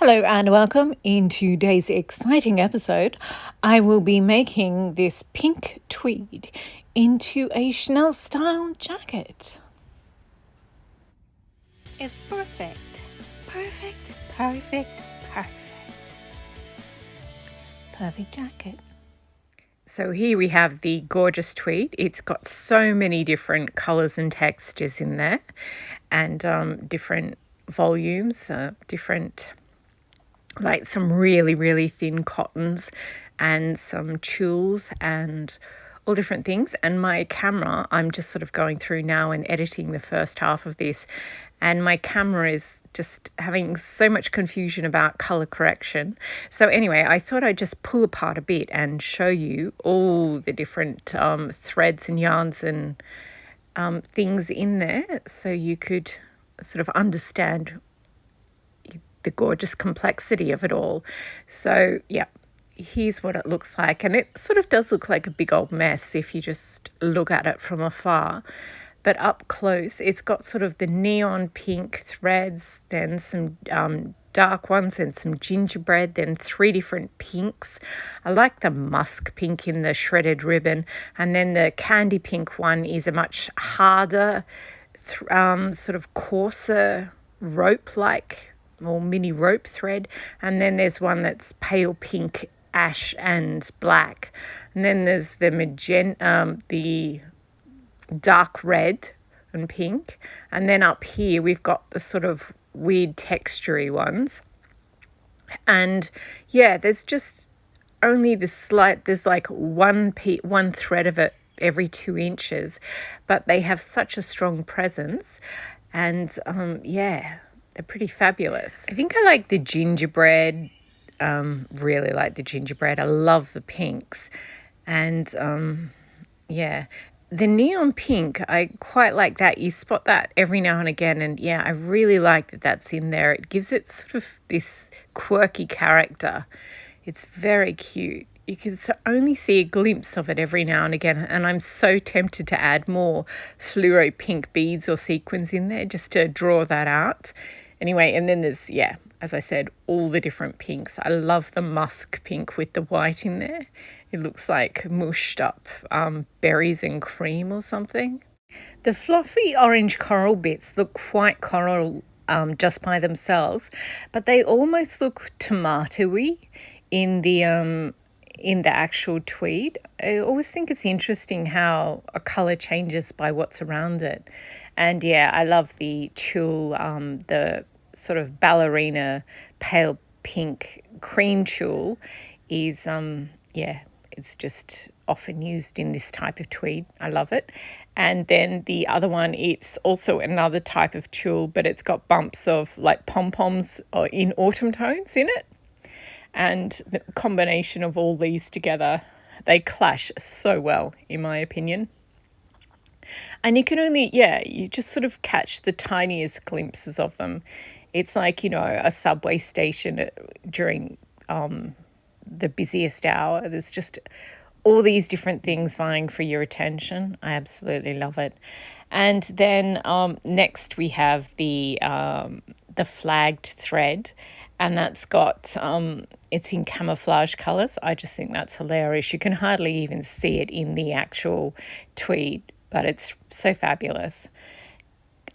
Hello and welcome. In today's exciting episode, I will be making this pink tweed into a Chanel style jacket. It's perfect. Perfect, perfect, perfect. Perfect jacket. So here we have the gorgeous tweed. It's got so many different colours and textures in there and different volumes, different like some really, really thin cottons and some tulles and all different things. And my camera, I'm just sort of going through now and editing the first half of this. And my camera is just having so much confusion about color correction. So anyway, I thought I'd just pull apart a bit and show you all the different threads and yarns and things in there so you could sort of understand the gorgeous complexity of it all. So yeah, here's what it looks like, and it sort of does look like a big old mess if you just look at it from afar, but up close it's got sort of the neon pink threads, then some dark ones and some gingerbread, then three different pinks. I like the musk pink in the shredded ribbon, and then the candy pink one is a much harder sort of coarser rope like or mini rope thread, and then there's one that's pale pink, ash and black, and then there's the magenta, the dark red and pink, and then up here we've got the sort of weird textury ones, and yeah, there's just only there's like one thread of it every 2 inches, but they have such a strong presence, and yeah, they're pretty fabulous. I think I like the gingerbread, really like the gingerbread. I love the pinks. And yeah, the neon pink, I quite like that. You spot that every now and again. And yeah, I really like that that's in there. It gives it sort of this quirky character. It's very cute. You can only see a glimpse of it every now and again, and I'm so tempted to add more fluoro pink beads or sequins in there just to draw that out. Anyway, and then there's, yeah, as I said, all the different pinks. I love the musk pink with the white in there. It looks like mushed up berries and cream or something. The fluffy orange coral bits look quite coral just by themselves, but they almost look tomatoey in the actual tweed. I always think it's interesting how a colour changes by what's around it. And yeah, I love the tulle, the sort of ballerina pale pink cream tulle is, yeah, it's just often used in this type of tweed. I love it. And then the other one, it's also another type of tulle, but it's got bumps of like pom-poms in autumn tones in it. And the combination of all these together, they clash so well, in my opinion. And you can only, yeah, you just sort of catch the tiniest glimpses of them. It's like, you know, a subway station during the busiest hour. There's just all these different things vying for your attention. I absolutely love it. And then next we have the flagged thread, and that's got, it's in camouflage colours. I just think that's hilarious. You can hardly even see it in the actual tweed, but it's so fabulous.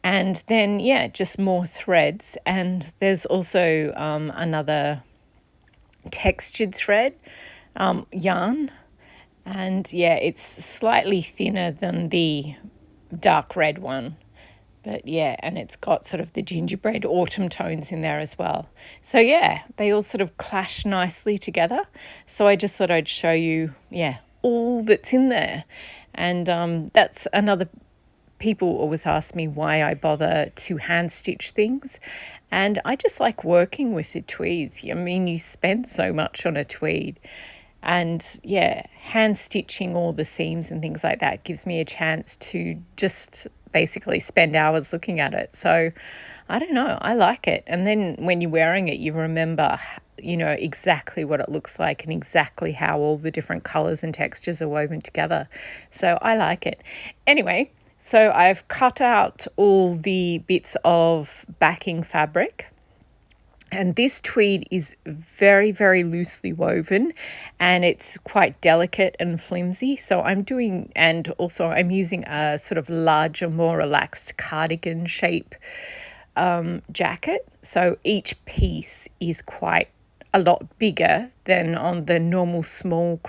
And then, yeah, just more threads. And there's also another textured thread, yarn. And yeah, it's slightly thinner than the dark red one. But yeah, and it's got sort of the gingerbread autumn tones in there as well. So yeah, they all sort of clash nicely together. So I just thought I'd show you, yeah, all that's in there. And that's another, people always ask me why I bother to hand stitch things. And I just like working with the tweeds. I mean, you spend so much on a tweed. And yeah, hand stitching all the seams and things like that gives me a chance to just basically spend hours looking at it. So I don't know, I like it. And then when you're wearing it, you remember, you know, exactly what it looks like and exactly how all the different colors and textures are woven together. So I like it. Anyway, so I've cut out all the bits of backing fabric And this tweed is very, very loosely woven, and it's quite delicate and flimsy. So and also I'm using a sort of larger, more relaxed cardigan shape jacket. So each piece is quite a lot bigger than on the normal small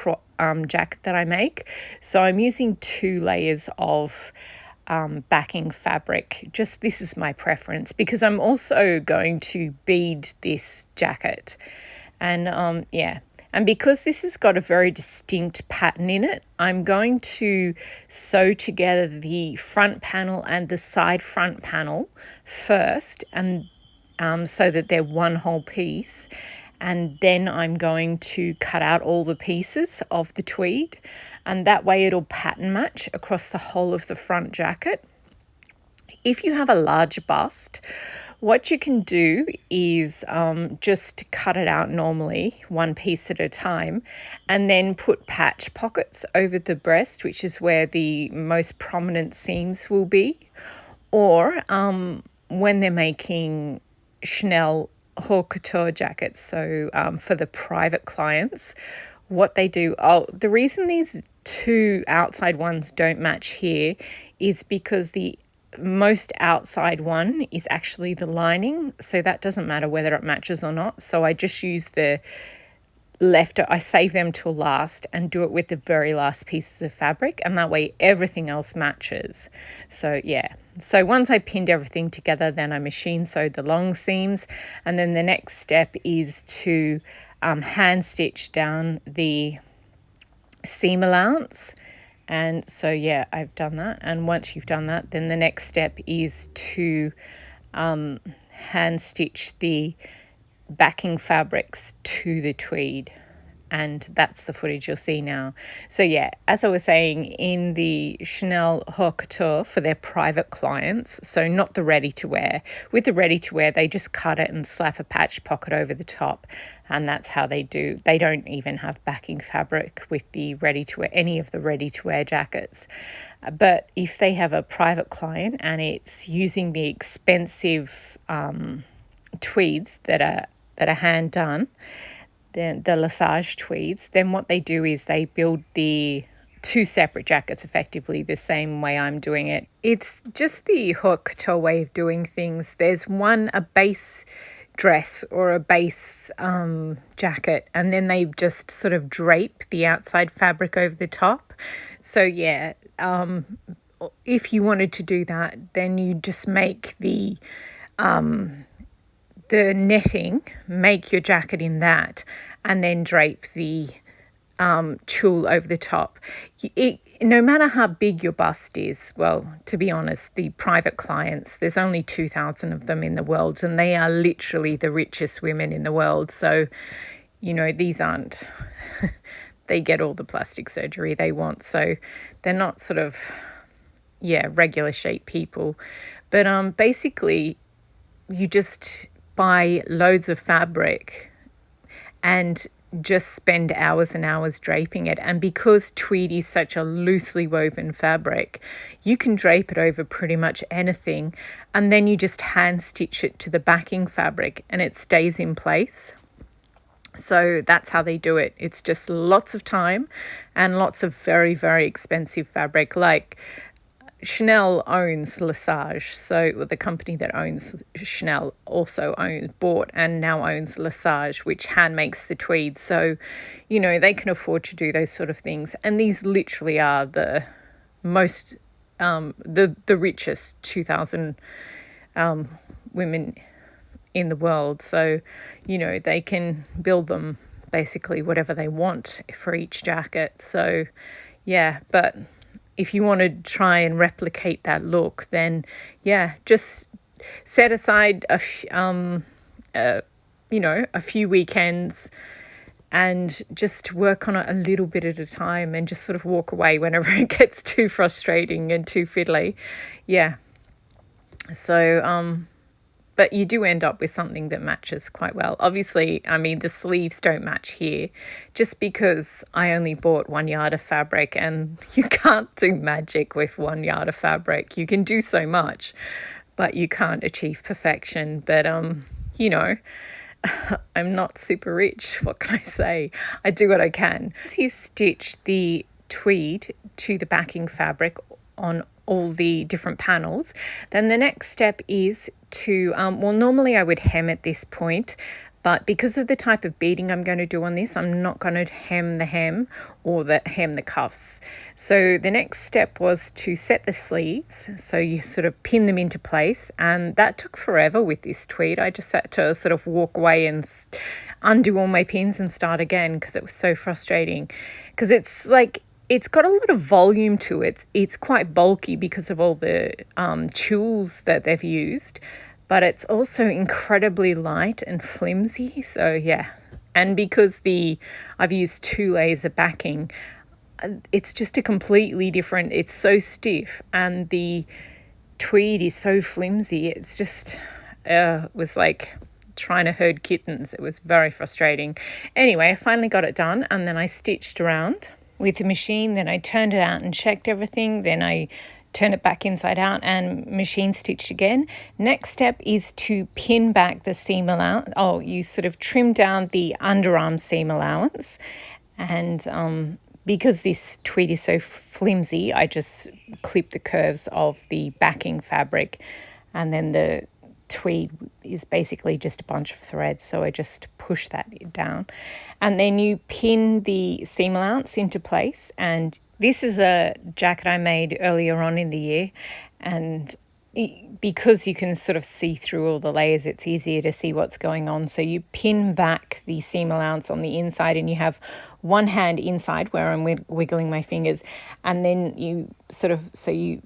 jacket that I make. So I'm using 2 layers of backing fabric. Just this is my preference because I'm also going to bead this jacket, and yeah. And because this has got a very distinct pattern in it, I'm going to sew together the front panel and the side front panel first, and so that they're one whole piece. And then I'm going to cut out all the pieces of the tweed, and that way it'll pattern match across the whole of the front jacket. If you have a large bust, what you can do is just cut it out normally, one piece at a time, and then put patch pockets over the breast, which is where the most prominent seams will be. Or when they're making Chanel haute couture jackets, so for the private clients, what they do, the reason these 2 outside ones don't match here is because the most outside one is actually the lining, so that doesn't matter whether it matches or not. So I just use the I save them till last and do it with the very last pieces of fabric, and that way everything else matches. So yeah, so once I pinned everything together, then I machine sewed the long seams, and then the next step is to hand stitch down the seam allowance. And so yeah, I've done that. And once you've done that, then the next step is to hand stitch the backing fabrics to the tweed, and that's the footage you'll see now. So yeah, as I was saying, in the Chanel haute couture for their private clients, so not the ready to wear. With the ready to wear, they just cut it and slap a patch pocket over the top, and that's how they do. They don't even have backing fabric with the ready to wear, any of the ready to wear jackets. But if they have a private client and it's using the expensive tweeds that are hand done, then the Lesage tweeds, then what they do is they build the 2 separate jackets effectively the same way I'm doing it. It's just the haute couture way of doing things. There's a base dress or a base jacket, and then they just sort of drape the outside fabric over the top. So yeah, if you wanted to do that, then you just make the netting, make your jacket in that, and then drape the tulle over the top. No matter how big your bust is, well, to be honest, the private clients, there's only 2,000 of them in the world, and they are literally the richest women in the world. So, these aren't, they get all the plastic surgery they want. So they're not sort of, regular shape people. But basically, you just buy loads of fabric and just spend hours and hours draping it. And because tweed is such a loosely woven fabric, you can drape it over pretty much anything, and then you just hand stitch it to the backing fabric and it stays in place. So that's how they do it. It's just lots of time and lots of very, very expensive fabric. Like Chanel owns Lesage, so the company that owns Chanel also bought and now owns Lesage, which hand makes the tweed. So, they can afford to do those sort of things. And these literally are the most, the richest 2,000 women in the world. So, they can build them basically whatever they want for each jacket. So, yeah, but if you want to try and replicate that look, then just set aside a few weekends and just work on it a little bit at a time, and just sort of walk away whenever it gets too frustrating and too fiddly. Yeah. So but you do end up with something that matches quite well. Obviously, the sleeves don't match here just because I only bought 1 yard of fabric, and you can't do magic with 1 yard of fabric. You can do so much, but you can't achieve perfection. But, I'm not super rich. What can I say? I do what I can. Once you stitch the tweed to the backing fabric on all the different panels, then the next step is to, well, normally I would hem at this point, but because of the type of beading I'm going to do on this, I'm not going to hem the hem or hem the cuffs. So the next step was to set the sleeves. So you sort of pin them into place, and that took forever with this tweed. I just had to sort of walk away and undo all my pins and start again because it was so frustrating. Because it's like, it's got a lot of volume to it. It's quite bulky because of all the tools that they've used, but it's also incredibly light and flimsy. So yeah, and because I've used 2 layers of backing, it's just a completely different, it's so stiff, and the tweed is so flimsy. It's just, it was like trying to herd kittens. It was very frustrating. Anyway, I finally got it done, and then I stitched around with the machine. Then I turned it out and checked everything. Then I turn it back inside out and machine stitched again. Next step is to pin back the seam allowance. Oh, you sort of trim down the underarm seam allowance, and because this tweed is so flimsy, I just clip the curves of the backing fabric, and then the tweed is basically just a bunch of threads, so I just push that down, and then you pin the seam allowance into place. And this is a jacket I made earlier on in the year, and because you can sort of see through all the layers, it's easier to see what's going on. So you pin back the seam allowance on the inside, and you have one hand inside where I'm wiggling my fingers, and then you sort of, so you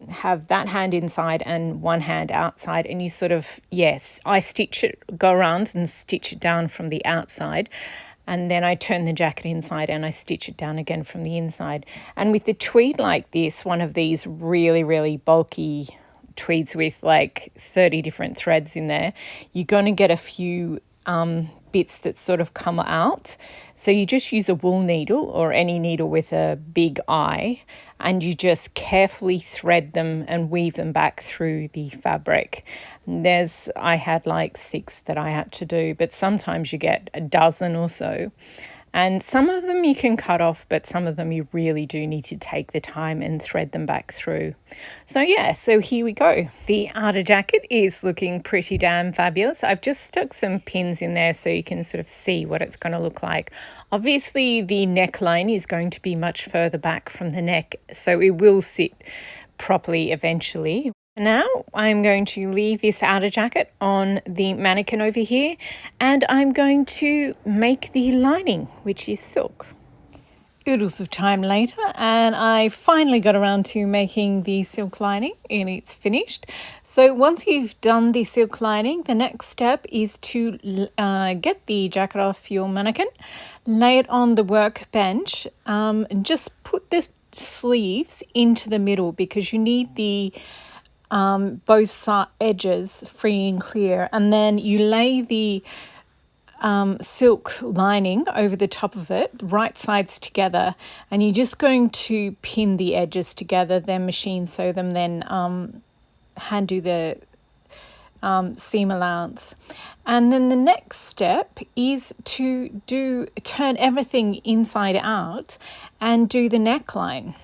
have that hand inside and one hand outside, and you sort of, yes, I stitch it, go around and stitch it down from the outside, and then I turn the jacket inside and I stitch it down again from the inside. And with the tweed like this, one of these really, really bulky tweeds with like 30 different threads in there, you're going to get a few bits that sort of come out. So you just use a wool needle or any needle with a big eye, and you just carefully thread them and weave them back through the fabric. I had like 6 that I had to do, but sometimes you get a dozen or so. And some of them you can cut off, but some of them you really do need to take the time and thread them back through. So yeah, so here we go. The outer jacket is looking pretty damn fabulous. I've just stuck some pins in there so you can sort of see what it's going to look like. Obviously, the neckline is going to be much further back from the neck, so it will sit properly eventually. Now I'm going to leave this outer jacket on the mannequin over here, and I'm going to make the lining, which is silk. Oodles of time later, and I finally got around to making the silk lining, and it's finished. So once you've done the silk lining, the next step is to get the jacket off your mannequin, lay it on the workbench, and just put the sleeves into the middle, because you need the both edges free and clear, and then you lay the silk lining over the top of it, right sides together, and you're just going to pin the edges together, then machine sew them, then hand do the seam allowance. And then the next step is to turn everything inside out and do the neckline.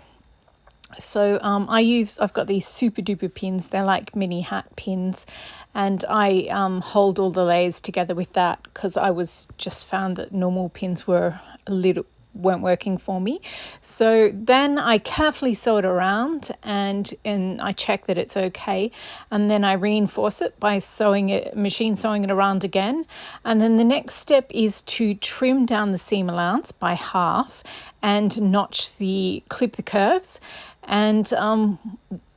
So I've got these super duper pins. They're like mini hat pins, and I hold all the layers together with that, because I just found that normal pins weren't working for me. So then I carefully sew it around, and I check that it's okay, and then I reinforce it by machine sewing it around again. And then the next step is to trim down the seam allowance by half and clip the curves. And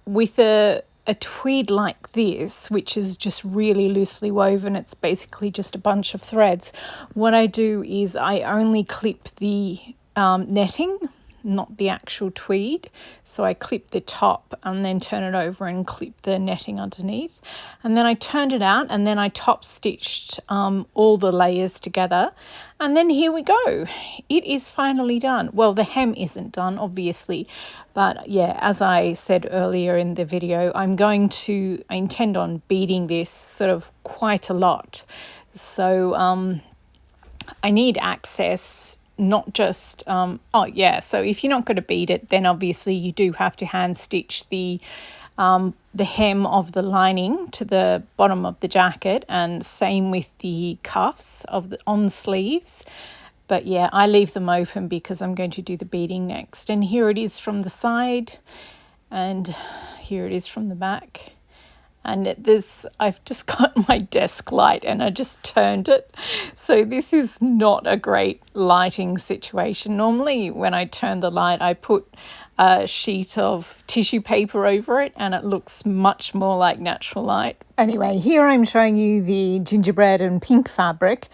with a tweed like this, which is just really loosely woven, it's basically just a bunch of threads, what I do is I only clip the netting, not the actual tweed. So I clip the top and then turn it over and clip the netting underneath. And then I turned it out, and then I top stitched all the layers together. And then here we go. It is finally done. Well, the hem isn't done, obviously. But yeah, as I said earlier in the video, I intend on beading this sort of quite a lot. So I need access, not just, so if you're not going to bead it, then obviously you do have to hand stitch the hem of the lining to the bottom of the jacket, and same with the cuffs on the sleeves. But yeah, I leave them open because I'm going to do the beading next. And here it is from the side, and here it is from the back. And I've just got my desk light and I just turned it. So this is not a great lighting situation. Normally when I turn the light, I put a sheet of tissue paper over it and it looks much more like natural light. Anyway, here I'm showing you the gingerbread and pink fabric.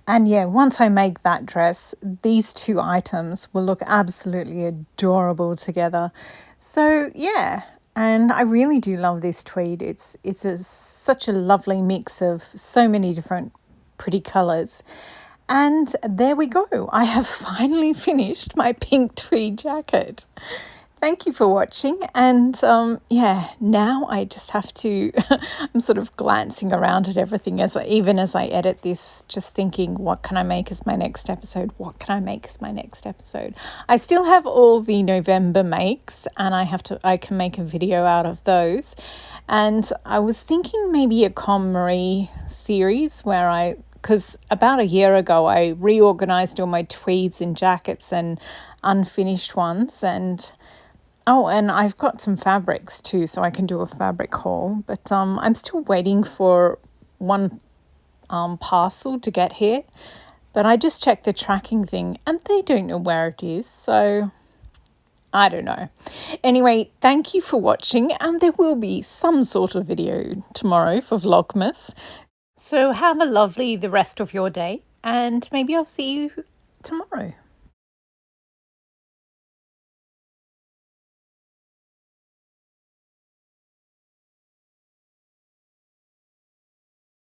And yeah, once I make that dress, these two items will look absolutely adorable together. So yeah. And I really do love this tweed. It's such a lovely mix of so many different pretty colours. And there we go. I have finally finished my pink tweed jacket. Thank you for watching. And now I just have to, I'm sort of glancing around at everything even as I edit this, just thinking, what can I make as my next episode? What can I make as my next episode? I still have all the November makes and I can make a video out of those. And I was thinking maybe a KonMari series because about a year ago I reorganized all my tweeds and jackets and unfinished ones, and I've got some fabrics too, so I can do a fabric haul. But I'm still waiting for one parcel to get here. But I just checked the tracking thing and they don't know where it is. So I don't know. Anyway, thank you for watching, and there will be some sort of video tomorrow for Vlogmas. So have a lovely the rest of your day, and maybe I'll see you tomorrow.